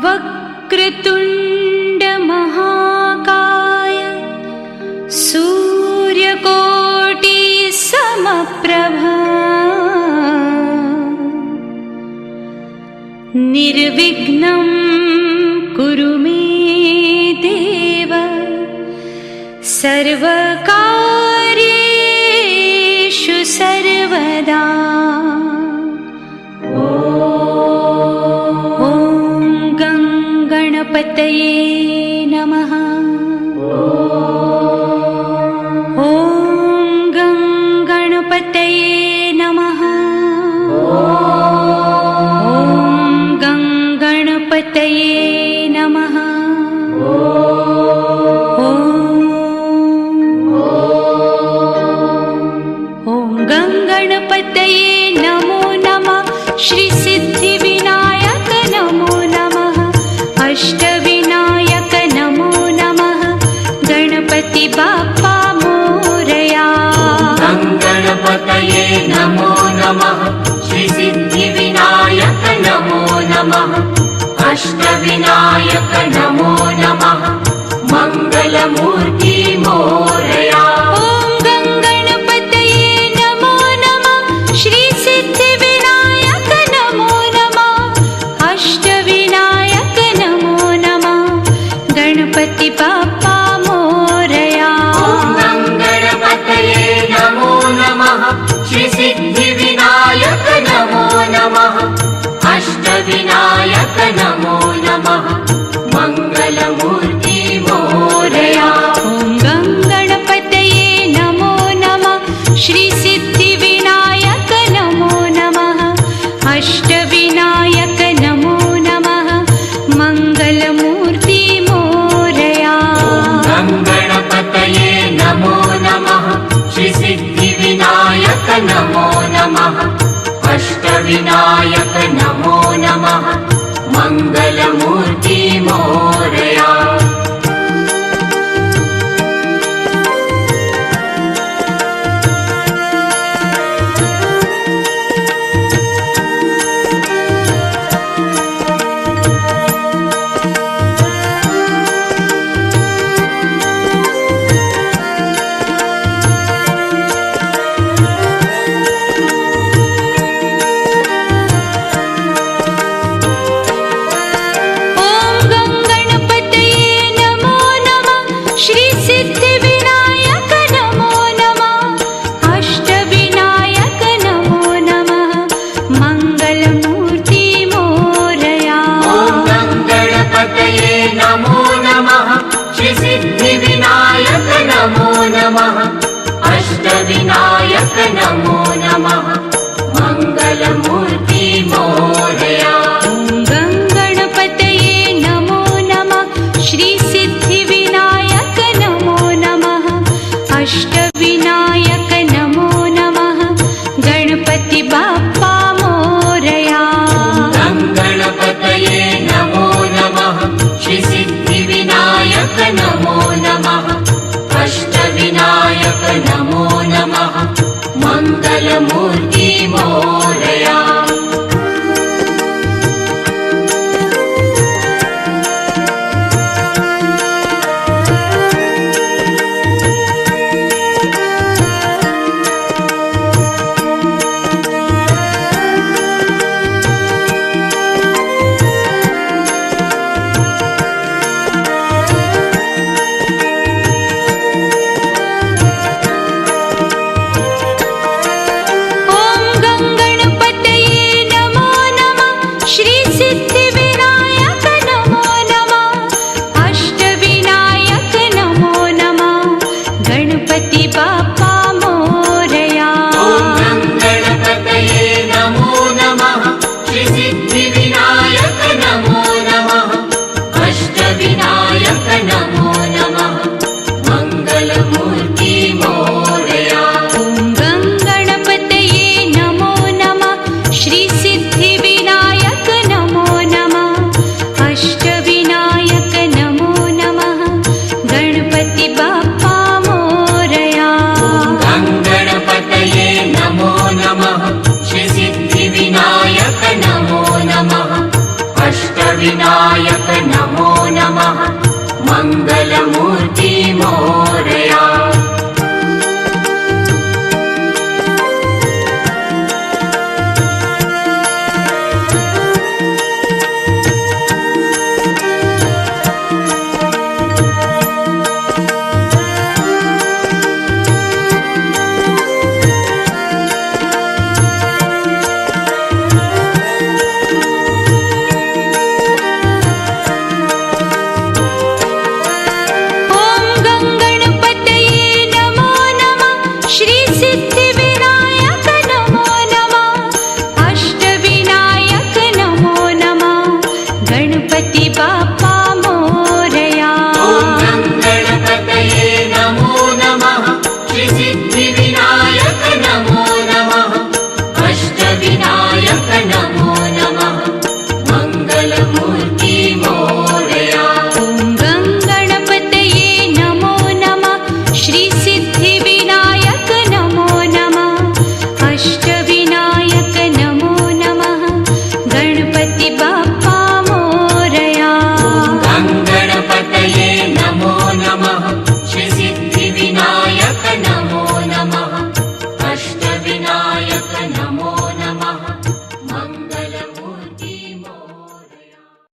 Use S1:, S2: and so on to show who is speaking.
S1: वक्रतुण्ड महाकाय सूर्यकोटि समप्रभा निर्विघ्नं कुरु मे देव सर्वकार्येषु सर्वदा। ॐ गणपतये नमः। ॐ गणपतये नमः। गणपतये नमः। ॐ गणपतये नमो नमः। श्री सिद्धिविनायक नमो नमः। अष्टविनायक नमो नमः। गणपति बाप्पा मोरया।
S2: गणपतये नमो नमः। श्री सिद्धिविनायक नमो नमः। अष्टविनायक नमो नमः। मंगलमूर्ति मोरया।
S1: ॐ गणपतये नमो नमः। श्री सिद्धिविनायक नमो नमः। अष्टविनायक नमो नमः। गणपति बाप्पा मोरया।
S2: गणपतये नमो नमः। श्री सिद्धिविनायक नमो नमः। अष्टविनायक नमो नमः। मंगलमूर्ति मोरया।
S1: ॐ गणपतये नमो नमः। श्री सिद्धिविनायक नमो नमः। अष्टविनायक नमो नमः। मंगलमूर्ति मोरया।
S2: गणपतये नमो नमः। श्री सिद्धिविनायक नमो नमः। अष्टविनायक नमो नमः। मंगलमूर्ति मोरया।
S1: श्री सिद्धिविनायक नमो नमः। अष्टविनायक नमो नमः। मंगलमूर्ति मोरया।
S2: गणपतये नमो नमः। श्री सिद्धिविनायक नमो नमः। अष्टविनायक नमो नमः। मंगलमूर्ति मोरया।
S1: गणपतये नमो नमः। श्री सिद्धिविनायक नमो नमः। अष्टविनायक नमो नमः। गणपति बाप्पा मोरया।
S2: गणपतये नमो नमः। श्री सिद्धिविनायक नमो नमः। अष्टविनायक नमो नमः। मंगलमूर्ति मोरया। विनायक नमो नमः मंगलमूर्ती मोरया।